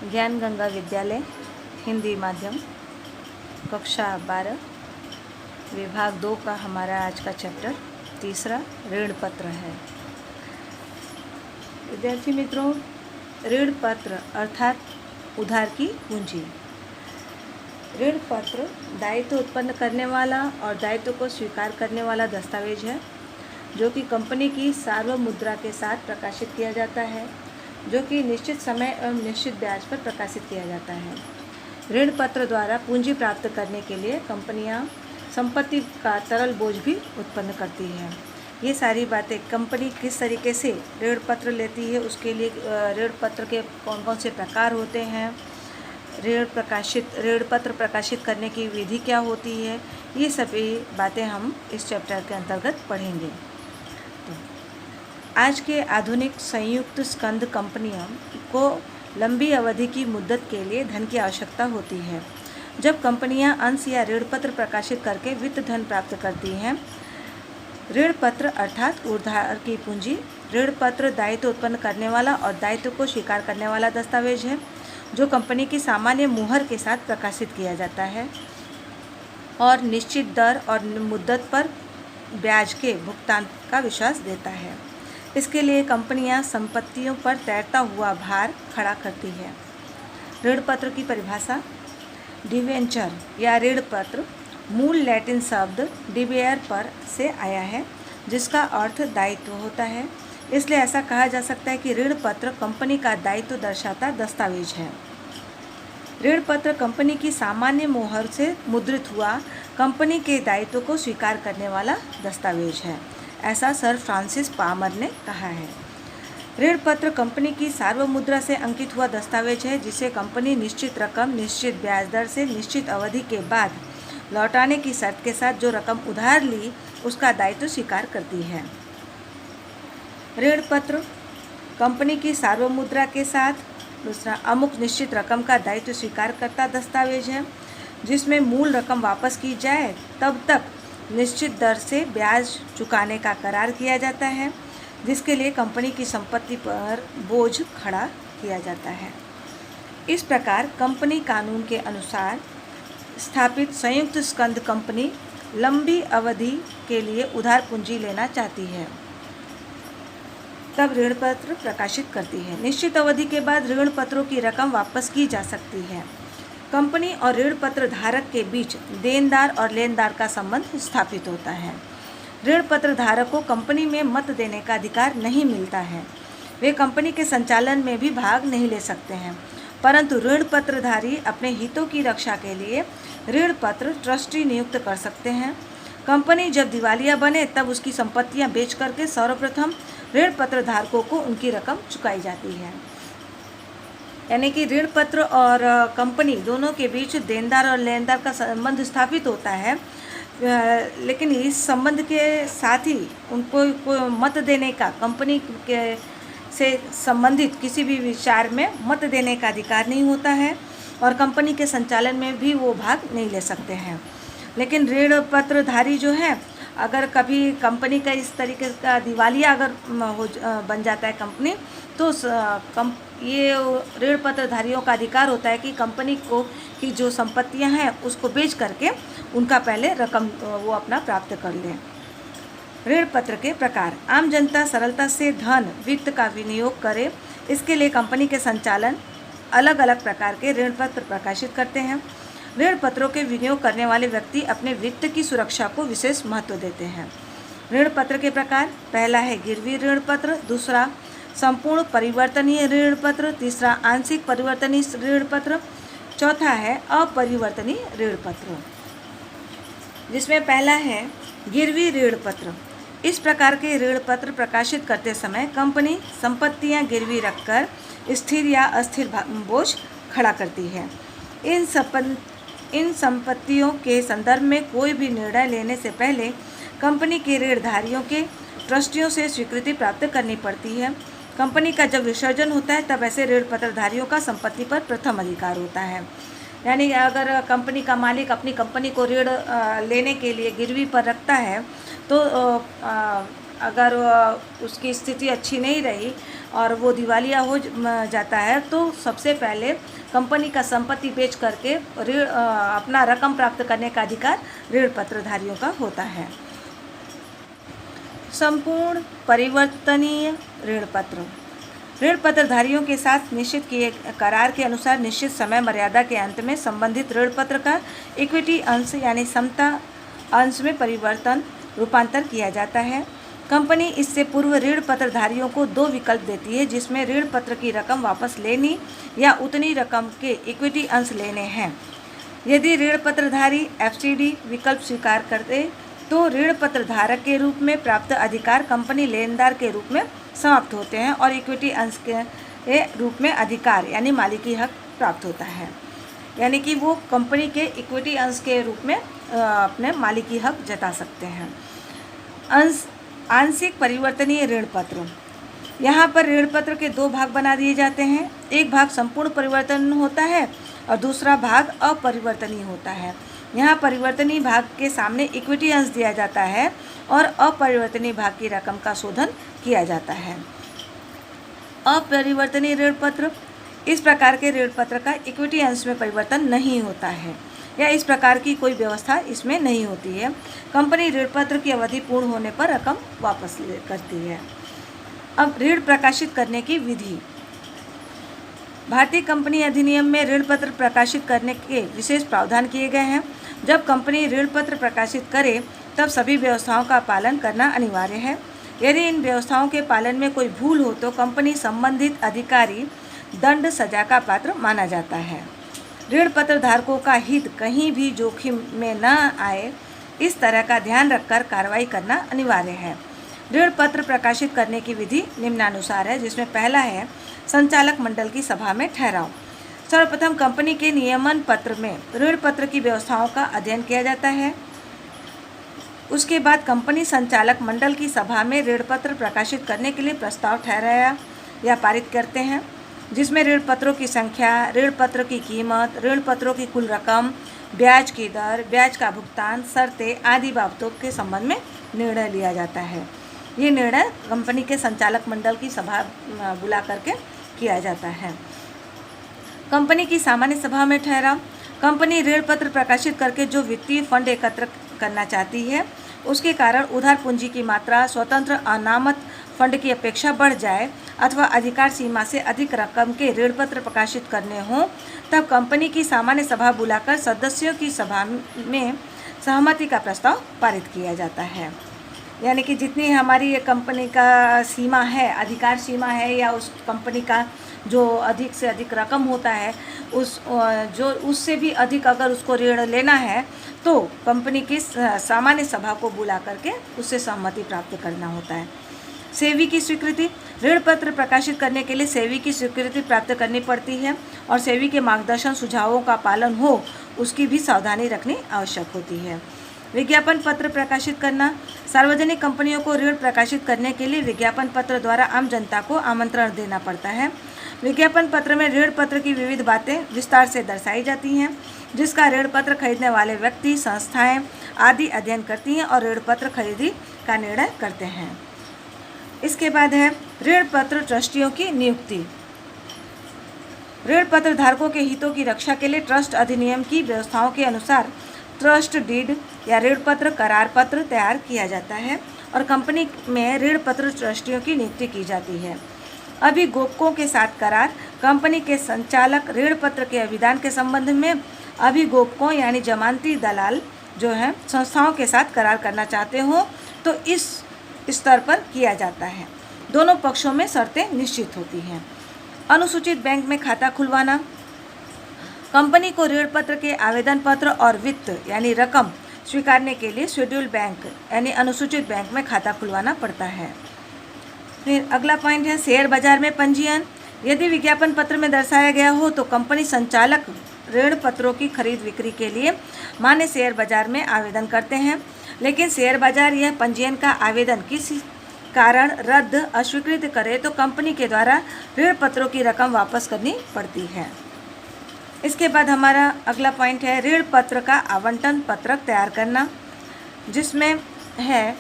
ज्ञान गंगा विद्यालय हिंदी माध्यम कक्षा 12 विभाग 2 का हमारा आज का चैप्टर तीसरा ऋण पत्र है। विद्यार्थी मित्रों, ऋण पत्र अर्थात उधार की पूंजी। ऋण पत्र दायित्व उत्पन्न करने वाला और दायित्व को स्वीकार करने वाला दस्तावेज है जो कि कंपनी की सार्वभौम मुद्रा के साथ प्रकाशित किया जाता है, जो कि निश्चित समय एवं निश्चित ब्याज पर प्रकाशित किया जाता है। ऋण पत्र द्वारा पूंजी प्राप्त करने के लिए कंपनियां संपत्ति का तरल बोझ भी उत्पन्न करती है। ये सारी बातें कंपनी किस तरीके से ऋण पत्र लेती है, उसके लिए ऋण पत्र के कौन कौन से प्रकार होते हैं, ऋण पत्र प्रकाशित करने की विधि क्या होती है, ये सभी बातें हम इस चैप्टर के अंतर्गत पढ़ेंगे। तो आज के आधुनिक संयुक्त स्कंद कंपनियों को लंबी अवधि की मुद्दत के लिए धन की आवश्यकता होती है। जब कंपनियां अंश या ऋण पत्र प्रकाशित करके वित्त धन प्राप्त करती हैं, ऋण पत्र अर्थात उधार की पूंजी। ऋण पत्र दायित्व उत्पन्न करने वाला और दायित्व को स्वीकार करने वाला दस्तावेज है जो कंपनी की सामान्य मुहर के साथ प्रकाशित किया जाता है और निश्चित दर और मुद्दत पर ब्याज के भुगतान का विश्वास देता है। इसके लिए कंपनियां संपत्तियों पर तैरता हुआ भार खड़ा करती है। ऋण पत्र की परिभाषा। डिवेंचर या ऋण पत्र मूल लैटिन शब्द डिबेयर पर से आया है, जिसका अर्थ दायित्व होता है। इसलिए ऐसा कहा जा सकता है कि ऋण पत्र कंपनी का दायित्व दर्शाता दस्तावेज है। ऋण पत्र कंपनी की सामान्य मोहर से मुद्रित हुआ कंपनी के दायित्व को स्वीकार करने वाला दस्तावेज है, ऐसा सर फ्रांसिस पामर ने कहा है। ऋण पत्र कंपनी की सार्वभौम मुद्रा से अंकित हुआ दस्तावेज है जिसे कंपनी निश्चित रकम निश्चित ब्याज दर से निश्चित अवधि के बाद लौटाने की शर्त के साथ जो रकम उधार ली उसका दायित्व स्वीकार करती है। ऋण पत्र कंपनी की सार्वभौम मुद्रा के साथ दूसरा अमुक निश्चित रकम का दायित्व स्वीकार करता दस्तावेज है जिसमें मूल रकम वापस की जाए तब तक निश्चित दर से ब्याज चुकाने का करार किया जाता है, जिसके लिए कंपनी की संपत्ति पर बोझ खड़ा किया जाता है। इस प्रकार कंपनी कानून के अनुसार स्थापित संयुक्त स्कंद कंपनी लंबी अवधि के लिए उधार पूंजी लेना चाहती है तब ऋण पत्र प्रकाशित करती है। निश्चित अवधि के बाद ऋण पत्रों की रकम वापस की जा सकती है। कंपनी और ऋण पत्र धारक के बीच देनदार और लेनदार का संबंध स्थापित होता है। ऋण पत्र धारक को कंपनी में मत देने का अधिकार नहीं मिलता है। वे कंपनी के संचालन में भी भाग नहीं ले सकते हैं, परंतु ऋण पत्रधारी अपने हितों की रक्षा के लिए ऋण पत्र ट्रस्टी नियुक्त कर सकते हैं। कंपनी जब दिवालिया बने तब उसकी संपत्तियां बेच करके सर्वप्रथम ऋण पत्र धारकों को उनकी रकम चुकाई जाती है। यानी कि ऋण पत्र और कंपनी दोनों के बीच देनदार और लेनदार का संबंध स्थापित होता है, लेकिन इस संबंध के साथ ही उनको मत देने का, कंपनी के से संबंधित किसी भी विचार में मत देने का अधिकार नहीं होता है और कंपनी के संचालन में भी वो भाग नहीं ले सकते हैं। लेकिन ऋण पत्रधारी जो है, अगर कभी कंपनी का इस तरीके का दिवालिया अगर बन जाता है कंपनी, तो ये ऋण पत्रधारियों का अधिकार होता है कि कंपनी को की जो संपत्तियां हैं उसको बेच करके उनका पहले रकम वो अपना प्राप्त कर लें। ऋण पत्र के प्रकार। आम जनता सरलता से धन वित्त का विनियोग करे, इसके लिए कंपनी के संचालन अलग अलग प्रकार के ऋण पत्र प्रकाशित करते हैं। ऋण पत्रों के विनियोग करने वाले व्यक्ति अपने वित्त की सुरक्षा को विशेष महत्व देते हैं। ऋण पत्र के प्रकार। पहला है गिरवी ऋण पत्र, दूसरा संपूर्ण परिवर्तनीय ऋण पत्र, तीसरा आंशिक परिवर्तनीय ऋण पत्र, चौथा है अपरिवर्तनीय ऋण पत्र, जिसमें पहला है गिरवी ऋण पत्र। इस प्रकार के ऋण पत्र प्रकाशित करते समय कंपनी संपत्तियां गिरवी रखकर स्थिर या अस्थिर बोझ खड़ा करती है। इन संपत्तियों के संदर्भ में कोई भी निर्णय लेने से पहले कंपनी के ऋणधारियों के ट्रस्टियों से स्वीकृति प्राप्त करनी पड़ती है। कंपनी का जब विसर्जन होता है तब ऐसे ऋण पत्रधारियों का संपत्ति पर प्रथम अधिकार होता है। यानी अगर कंपनी का मालिक अपनी कंपनी को ऋण लेने के लिए गिरवी पर रखता है तो अगर उसकी स्थिति अच्छी नहीं रही और वो दिवालिया हो जाता है तो सबसे पहले कंपनी का संपत्ति बेच करके ऋण अपना रकम प्राप्त करने का अधिकार ऋण पत्रधारियों का होता है। संपूर्ण परिवर्तनीय ऋण पत्र। ऋण पत्रधारियों के साथ निश्चित किए करार के अनुसार निश्चित समय मर्यादा के अंत में संबंधित ऋण पत्र का इक्विटी अंश यानी समता अंश में रूपांतर किया जाता है। कंपनी इससे पूर्व ऋण पत्रधारियों को 2 विकल्प देती है, जिसमें ऋण पत्र की रकम वापस लेनी या उतनी रकम के इक्विटी अंश लेने हैं। यदि ऋण पत्रधारी FCD विकल्प स्वीकार करते तो ऋण पत्रधारक के रूप में प्राप्त अधिकार कंपनी लेनदार के रूप में समाप्त होते हैं और इक्विटी अंश के रूप में अधिकार यानी मालिकी हक प्राप्त होता है। यानी कि वो कंपनी के इक्विटी अंश के रूप में अपने मालिकी हक जता सकते हैं। आंशिक परिवर्तनीय ऋण पत्र। यहाँ पर ऋण पत्र के 2 भाग बना दिए जाते हैं। एक भाग संपूर्ण परिवर्तन होता है और दूसरा भाग अपरिवर्तनीय होता है। यहाँ परिवर्तनीय भाग के सामने इक्विटी अंश दिया जाता है और अपरिवर्तनीय भाग की रकम का शोधन किया जाता है। अपरिवर्तनीय ऋण पत्र। इस प्रकार के ऋण पत्र का इक्विटी अंश में परिवर्तन नहीं होता है या इस प्रकार की कोई व्यवस्था इसमें नहीं होती है। कंपनी ऋण पत्र की अवधि पूर्ण होने पर रकम वापस करती है। अब ऋण प्रकाशित करने की विधि। भारतीय कंपनी अधिनियम में ऋण पत्र प्रकाशित करने के विशेष प्रावधान किए गए हैं। जब कंपनी ऋण पत्र प्रकाशित करे तब सभी व्यवस्थाओं का पालन करना अनिवार्य है। यदि इन व्यवस्थाओं के पालन में कोई भूल हो तो कंपनी संबंधित अधिकारी दंड सजा का पात्र माना जाता है। ऋण पत्र धारकों का हित कहीं भी जोखिम में न आए, इस तरह का ध्यान रखकर कार्रवाई करना अनिवार्य है। ऋण पत्र प्रकाशित करने की विधि निम्नानुसार है, जिसमें पहला है संचालक मंडल की सभा में ठहराव। सर्वप्रथम कंपनी के नियमन पत्र में ऋण पत्र की व्यवस्थाओं का अध्ययन किया जाता है। उसके बाद कंपनी संचालक मंडल की सभा में ऋण पत्र प्रकाशित करने के लिए प्रस्ताव ठहराया या पारित करते हैं, जिसमें ऋण पत्रों की संख्या, ऋण पत्र की कीमत, ऋण पत्रों की कुल रकम, ब्याज की दर, ब्याज का भुगतान, शर्तें आदि बाबतों के संबंध में निर्णय लिया जाता है। ये निर्णय कंपनी के संचालक मंडल की सभा बुला करके किया जाता है। कंपनी की सामान्य सभा में ठहराव। कंपनी ऋण पत्र प्रकाशित करके जो वित्तीय फंड एकत्र करना चाहती है, उसके कारण उधार पूंजी की मात्रा स्वतंत्र अनामत फंड की अपेक्षा बढ़ जाए अथवा अधिकार सीमा से अधिक रकम के ऋण पत्र प्रकाशित करने हों, तब कंपनी की सामान्य सभा बुलाकर सदस्यों की सभा में सहमति का प्रस्ताव पारित किया जाता है। यानी कि जितनी हमारी ये कंपनी का सीमा है, अधिकार सीमा है, या उस कंपनी का जो अधिक से अधिक रकम होता है, उससे भी अधिक अगर उसको ऋण लेना है तो कंपनी की सामान्य सभा को बुला करके उससे सहमति प्राप्त करना होता है। सेवी की स्वीकृति। ऋण पत्र प्रकाशित करने के लिए सेवी की स्वीकृति प्राप्त करनी पड़ती है और सेवी के मार्गदर्शन सुझावों का पालन हो, उसकी भी सावधानी रखनी आवश्यक होती है। विज्ञापन पत्र प्रकाशित करना। सार्वजनिक कंपनियों को ऋण प्रकाशित करने के लिए विज्ञापन पत्र द्वारा आम जनता को आमंत्रण देना पड़ता है। विज्ञापन पत्र में ऋण पत्र की विविध बातें विस्तार से दर्शाई जाती हैं, जिसका ऋण पत्र खरीदने वाले व्यक्ति, संस्थाएं आदि अध्ययन करती हैं और ऋण पत्र खरीदी का निर्णय करते हैं। इसके बाद है ऋण पत्र ट्रस्टियों की नियुक्ति। ऋण पत्र धारकों के हितों की रक्षा के लिए ट्रस्ट अधिनियम की व्यवस्थाओं के अनुसार ट्रस्ट डीड या ऋण पत्र करार पत्र तैयार किया जाता है और कंपनी में ऋण पत्र ट्रस्टियों की नियुक्ति की जाती है। अभिगोपकों के साथ करार। कंपनी के संचालक ऋण पत्र के अभिदान के संबंध में अभिगोपकों यानी जमानती दलाल जो है संस्थाओं के साथ करार करना चाहते हो तो इस स्तर पर किया जाता है। दोनों पक्षों में शर्तें निश्चित होती हैं। अनुसूचित बैंक में खाता खुलवाना। कंपनी को ऋण पत्र के आवेदन पत्र और वित्त यानी रकम स्वीकारने के लिए शेड्यूल बैंक यानी अनुसूचित बैंक में खाता खुलवाना पड़ता है। फिर अगला पॉइंट है शेयर बाजार में पंजीयन। यदि विज्ञापन पत्र में दर्शाया गया हो तो कंपनी संचालक ऋण पत्रों की खरीद बिक्री के लिए मान्य शेयर बाजार में आवेदन करते हैं, लेकिन शेयर बाजार यह पंजीयन का आवेदन किसी कारण रद्द अस्वीकृत करे तो कंपनी के द्वारा ऋण पत्रों की रकम वापस करनी पड़ती है। इसके बाद हमारा अगला पॉइंट है ऋण पत्र का आवंटन पत्रक तैयार करना, जिसमें है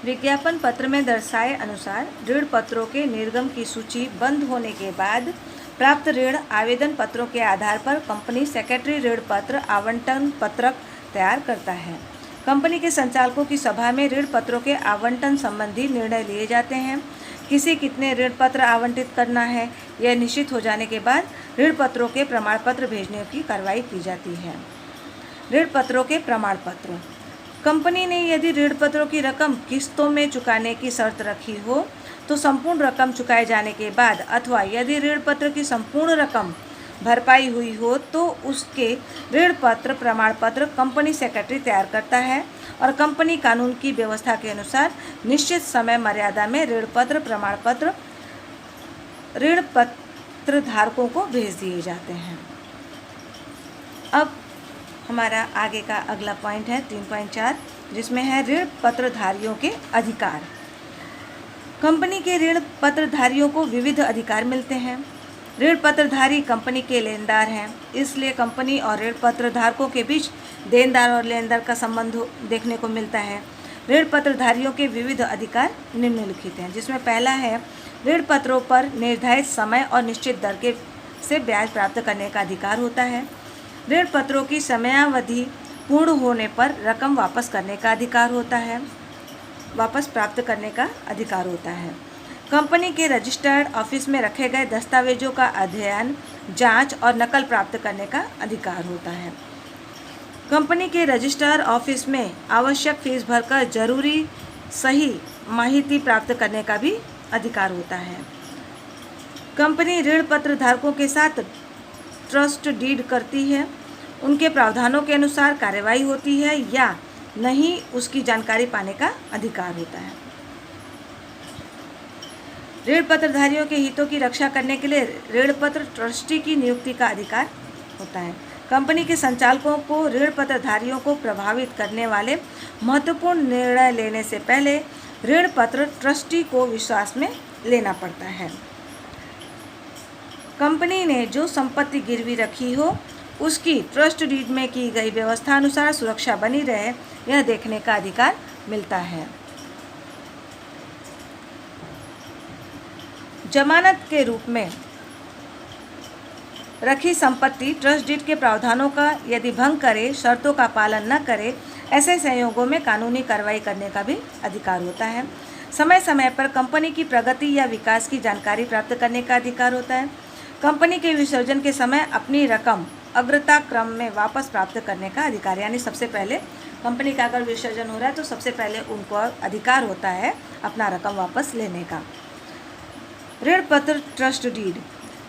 विज्ञापन पत्र में दर्शाए अनुसार ऋण पत्रों के निर्गम की सूची बंद होने के बाद प्राप्त ऋण आवेदन पत्रों के आधार पर कंपनी सेक्रेटरी ऋण पत्र आवंटन पत्रक तैयार करता है। कंपनी के संचालकों की सभा में ऋण पत्रों के आवंटन संबंधी निर्णय लिए जाते हैं। किसी कितने ऋण पत्र आवंटित करना है, यह निश्चित हो जाने के बाद ऋण पत्रों के प्रमाण पत्र भेजने की कार्रवाई की जाती है। ऋण पत्रों के प्रमाण पत्र। कंपनी ने यदि ऋण पत्रों की रकम किस्तों में चुकाने की शर्त रखी हो तो संपूर्ण रकम चुकाए जाने के बाद, अथवा यदि ऋण पत्र की संपूर्ण रकम भरपाई हुई हो तो उसके ऋण पत्र प्रमाण पत्र कंपनी सेक्रेटरी तैयार करता है और कंपनी कानून की व्यवस्था के अनुसार निश्चित समय मर्यादा में ऋण पत्र प्रमाण पत्र ऋण पत्र धारकों को भेज दिए जाते हैं। अब हमारा आगे का अगला पॉइंट है 3.4, जिसमें है ऋण पत्रधारियों के अधिकार। कंपनी के ऋण पत्रधारियों को विविध अधिकार मिलते हैं। ऋण पत्रधारी कंपनी के लेनदार हैं, इसलिए कंपनी और ऋण पत्रधारकों के बीच देनदार और लेनदार का संबंध देखने को मिलता है। ऋण पत्रधारियों के विविध अधिकार निम्नलिखित हैं, जिसमें पहला है ऋण पत्रों पर निर्धारित समय और निश्चित दर के से ब्याज प्राप्त करने का अधिकार होता है। ऋण पत्रों की समयावधि पूर्ण होने पर रकम वापस करने का अधिकार होता है, वापस प्राप्त करने का अधिकार होता है। कंपनी के रजिस्टर्ड ऑफिस में रखे गए दस्तावेजों का अध्ययन, जांच और नकल प्राप्त करने का अधिकार होता है। कंपनी के रजिस्ट्रार ऑफिस में आवश्यक फीस भरकर जरूरी सही माहिती प्राप्त करने का भी अधिकार होता है। कंपनी ऋण पत्र धारकों के साथ ट्रस्ट डीड करती है, उनके प्रावधानों के अनुसार कार्यवाही होती है या नहीं, उसकी जानकारी पाने का अधिकार होता है। ऋण पत्रधारियों के हितों की रक्षा करने के लिए ऋण पत्र ट्रस्टी की नियुक्ति का अधिकार होता है। कंपनी के संचालकों को ऋण पत्रधारियों को प्रभावित करने वाले महत्वपूर्ण निर्णय लेने से पहले ऋण पत्र ट्रस्टी को विश्वास में लेना पड़ता है। कंपनी ने जो संपत्ति गिरवी रखी हो उसकी ट्रस्ट डीड में की गई व्यवस्था अनुसार सुरक्षा बनी रहे, यह देखने का अधिकार मिलता है। जमानत के रूप में रखी संपत्ति ट्रस्ट डीड के प्रावधानों का यदि भंग करे, शर्तों का पालन न करे, ऐसे संयोगों में कानूनी कार्रवाई करने का भी अधिकार होता है। समय समय पर कंपनी की प्रगति या विकास की जानकारी प्राप्त करने का अधिकार होता है। कंपनी के विसर्जन के समय अपनी रकम अग्रता क्रम में वापस प्राप्त करने का अधिकार, यानी सबसे पहले कंपनी का अगर विसर्जन हो रहा है तो सबसे पहले उनको अधिकार होता है अपना रकम वापस लेने का। ऋण पत्र ट्रस्ट डीड।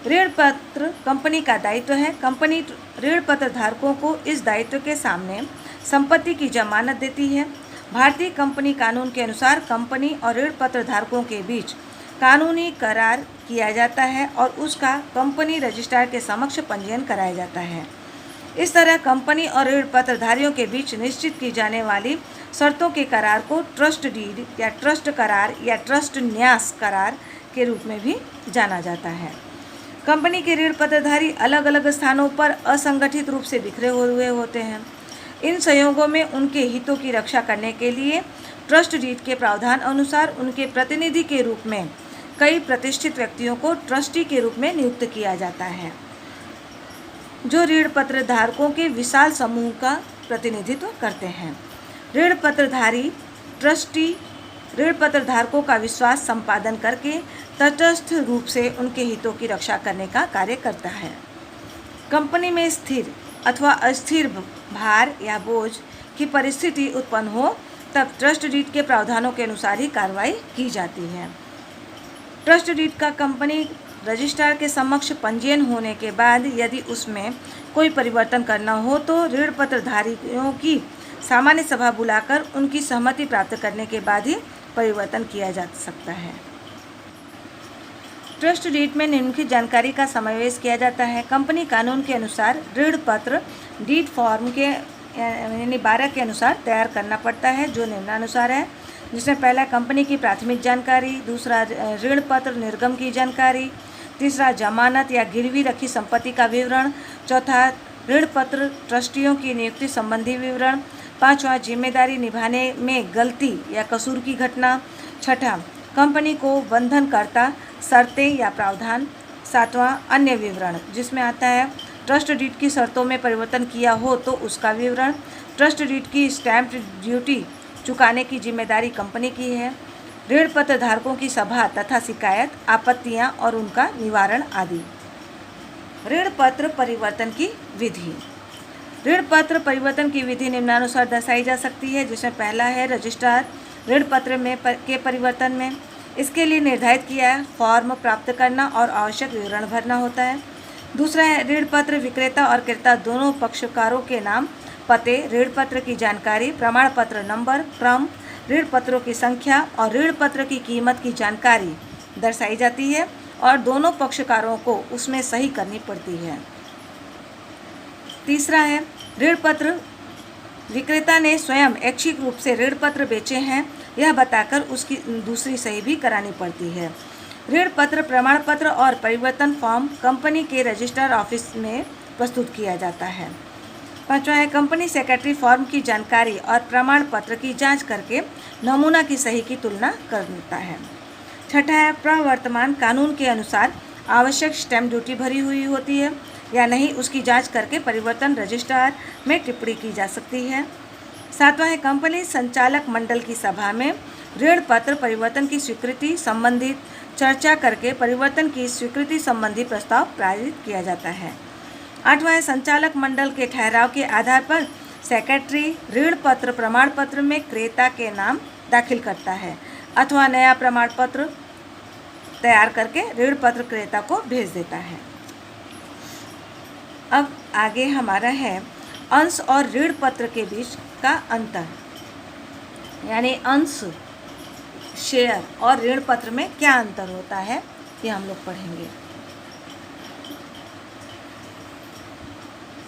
ऋण पत्र कंपनी का दायित्व है। कंपनी ऋण पत्र धारकों को इस दायित्व के सामने संपत्ति की जमानत देती है। भारतीय कंपनी कानून के अनुसार कंपनी और ऋण पत्र धारकों के बीच कानूनी करार किया जाता है और उसका कंपनी रजिस्ट्रार के समक्ष पंजीयन कराया जाता है। इस तरह कंपनी और ऋण पत्रधारियों के बीच निश्चित की जाने वाली शर्तों के करार को ट्रस्ट डीड या ट्रस्ट करार या ट्रस्ट न्यास करार के रूप में भी जाना जाता है। कंपनी के ऋण पत्रधारी अलग अलग स्थानों पर असंगठित रूप से बिखरे हुए होते हैं। इन संयोगों में उनके हितों की रक्षा करने के लिए ट्रस्ट डीड के प्रावधान अनुसार उनके प्रतिनिधि के रूप में कई प्रतिष्ठित व्यक्तियों को ट्रस्टी के रूप में नियुक्त किया जाता है, जो ऋण पत्र धारकों के विशाल समूह का प्रतिनिधित्व करते हैं। ऋण पत्रधारी ट्रस्टी ऋण पत्र धारकों का विश्वास संपादन करके तटस्थ रूप से उनके हितों की रक्षा करने का कार्य करता है। कंपनी में स्थिर अथवा अस्थिर भार या बोझ की परिस्थिति उत्पन्न हो तब ट्रस्ट डीड के प्रावधानों के अनुसार ही कार्रवाई की जाती है। ट्रस्ट डीड का कंपनी रजिस्ट्रार के समक्ष पंजीयन होने के बाद यदि उसमें कोई परिवर्तन करना हो तो ऋण पत्रधारियों की सामान्य सभा बुलाकर उनकी सहमति प्राप्त करने के बाद ही परिवर्तन किया जा सकता है। ट्रस्ट डीड में निम्नलिखित जानकारी का समावेश किया जाता है। कंपनी कानून के अनुसार ऋण पत्र डीड फॉर्म के यानी 12 के अनुसार तैयार करना पड़ता है, जो निम्नानुसार है, जिसमें पहला कंपनी की प्राथमिक जानकारी, दूसरा ऋण पत्र निर्गम की जानकारी, तीसरा जमानत या गिरवी रखी संपत्ति का विवरण, चौथा ऋण पत्र ट्रस्टियों की नियुक्ति संबंधी विवरण, 5वां, जिम्मेदारी निभाने में गलती या कसूर की घटना। 6ठा, कंपनी को बंधनकर्ता शर्तें या प्रावधान। 7वां, अन्य विवरण, जिसमें आता है ट्रस्ट डीड की शर्तों में परिवर्तन किया हो तो उसका विवरण। ट्रस्ट डीड की स्टैंप ड्यूटी चुकाने की जिम्मेदारी कंपनी की है। ऋण पत्र धारकों की सभा तथा शिकायत, आपत्तियां और उनका निवारण आदि। ऋण पत्र परिवर्तन की विधि। ऋण पत्र परिवर्तन की विधि निम्नानुसार दर्शाई जा सकती है, जिसमें पहला है रजिस्ट्रार ऋण पत्र में के परिवर्तन में। इसके लिए निर्धारित किया है फॉर्म प्राप्त करना और आवश्यक विवरण भरना होता है। दूसरा है ऋण पत्र विक्रेता और क्रेता दोनों पक्षकारों के नाम, पते, ऋण पत्र की जानकारी, प्रमाण पत्र नंबर, क्रम, ऋण पत्रों की संख्या और ऋण पत्र की कीमत की जानकारी दर्शाई जाती है और दोनों पक्षकारों को उसमें सही करनी पड़ती है। तीसरा है ऋण पत्र विक्रेता ने स्वयं ऐच्छिक रूप से ऋण पत्र बेचे हैं यह बताकर उसकी दूसरी सही भी करानी पड़ती है। ऋण पत्र प्रमाण पत्र और परिवर्तन फॉर्म कंपनी के रजिस्ट्रार ऑफिस में प्रस्तुत किया जाता है। 5वां है कंपनी सेक्रेटरी फॉर्म की जानकारी और प्रमाण पत्र की जांच करके नमूना की सही की तुलना करता है। 6ठा है प्रवर्तमान कानून के अनुसार आवश्यक स्टैंप ड्यूटी भरी हुई होती है या नहीं उसकी जांच करके परिवर्तन रजिस्ट्रार में टिप्पणी की जा सकती है। 7वां है कंपनी संचालक मंडल की सभा में ऋण पत्र परिवर्तन की स्वीकृति संबंधित चर्चा करके परिवर्तन की स्वीकृति संबंधी प्रस्ताव पारित किया जाता है। 8वां है संचालक मंडल के ठहराव के आधार पर सेक्रेटरी ऋण पत्र प्रमाण पत्र में क्रेता के नाम दाखिल करता है अथवा नया प्रमाण पत्र तैयार करके ऋण पत्र क्रेता को भेज देता है। अब आगे हमारा है अंश और ऋण पत्र के बीच का अंतर, यानी अंश, शेयर और ऋण पत्र में क्या अंतर होता है ये हम लोग पढ़ेंगे,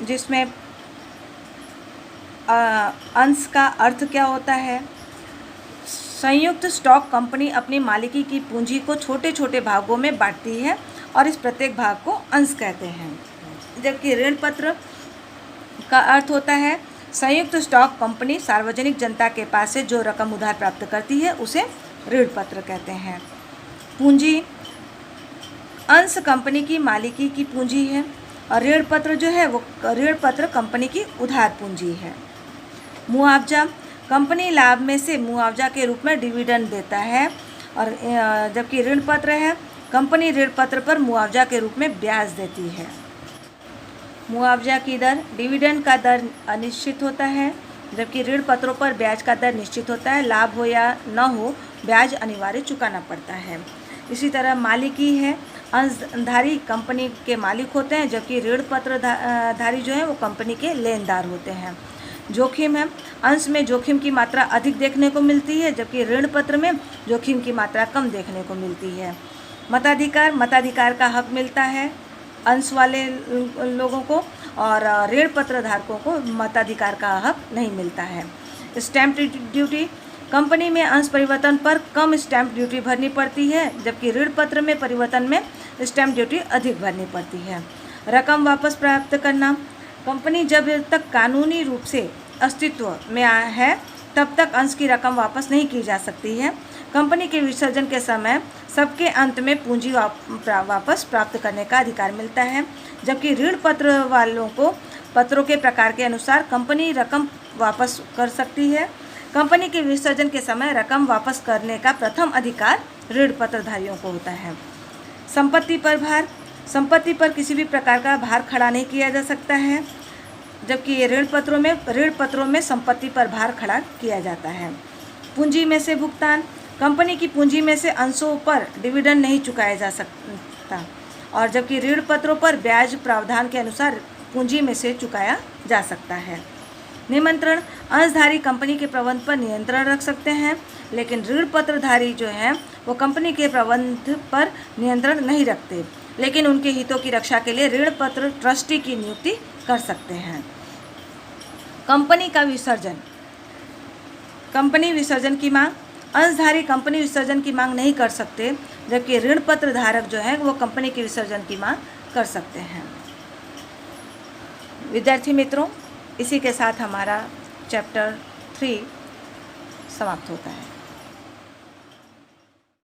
जिसमें अंश का अर्थ क्या होता है। संयुक्त स्टॉक कंपनी अपनी मालिकी की पूंजी को छोटे छोटे भागों में बांटती है और इस प्रत्येक भाग को अंश कहते हैं, जबकि ऋण पत्र का अर्थ होता है संयुक्त स्टॉक कंपनी सार्वजनिक जनता के पास से जो रकम उधार प्राप्त करती है उसे ऋण पत्र कहते हैं। पूंजी, अंश कंपनी की मालिकी की पूंजी है और ऋण पत्र जो है वो ऋण पत्र कंपनी की उधार पूंजी है। मुआवजा, कंपनी लाभ में से मुआवजा के रूप में डिविडेंड देता है और जबकि ऋण पत्र है कंपनी ऋण पत्र पर मुआवजा के रूप में ब्याज देती है। मुआवजा की दर, डिविडेंड का दर अनिश्चित होता है जबकि ऋण पत्रों पर ब्याज का दर निश्चित होता है। लाभ हो या न हो ब्याज अनिवार्य चुकाना पड़ता है। इसी तरह मालिकी है, अंशधारी कंपनी के मालिक होते हैं जबकि ऋण पत्र धारी जो है वो कंपनी के लेनदार होते हैं। जोखिम है, अंश में जोखिम की मात्रा अधिक देखने को मिलती है जबकि ऋण पत्र में जोखिम की मात्रा कम देखने को मिलती है। मताधिकार, मताधिकार का हक मिलता है अंश वाले लोगों को और ऋण पत्र धारकों को मताधिकार का हक नहीं मिलता है। स्टैंप ड्यूटी, कंपनी में अंश परिवर्तन पर कम स्टैंप ड्यूटी भरनी पड़ती है जबकि ऋण पत्र में परिवर्तन में स्टैंप ड्यूटी अधिक भरनी पड़ती है। रकम वापस प्राप्त करना, कंपनी जब तक कानूनी रूप से अस्तित्व में है तब तक अंश की रकम वापस नहीं की जा सकती है। कंपनी के विसर्जन के समय सबके अंत में पूंजी वापस प्राप्त करने का अधिकार मिलता है जबकि ऋण पत्र वालों को पत्रों के प्रकार के अनुसार कंपनी रकम वापस कर सकती है। कंपनी के विसर्जन के समय रकम वापस करने का प्रथम अधिकार ऋण पत्रधारियों को होता है। संपत्ति पर भार, संपत्ति पर किसी भी प्रकार का भार खड़ा नहीं किया जा सकता है जबकि ऋण पत्रों में संपत्ति पर भार खड़ा किया जाता है। पूंजी में से भुगतान, कंपनी की पूंजी में से अंशों पर डिविडेंड नहीं चुकाया जा सकता और जबकि ऋण पत्रों पर ब्याज प्रावधान के अनुसार पूंजी में से चुकाया जा सकता है। नियंत्रण, अंशधारी कंपनी के प्रबंध पर नियंत्रण रख सकते हैं लेकिन ऋण पत्रधारी जो हैं वो कंपनी के प्रबंध पर नियंत्रण नहीं रखते लेकिन उनके हितों की रक्षा के लिए ऋण पत्र ट्रस्टी की नियुक्ति कर सकते हैं। कंपनी का विसर्जन, कंपनी विसर्जन की मांग, अंशधारी कंपनी विसर्जन की मांग नहीं कर सकते जबकि ऋण पत्र धारक जो है वो कंपनी के विसर्जन की मांग कर सकते हैं। विद्यार्थी मित्रों, इसी के साथ हमारा चैप्टर 3 समाप्त होता है।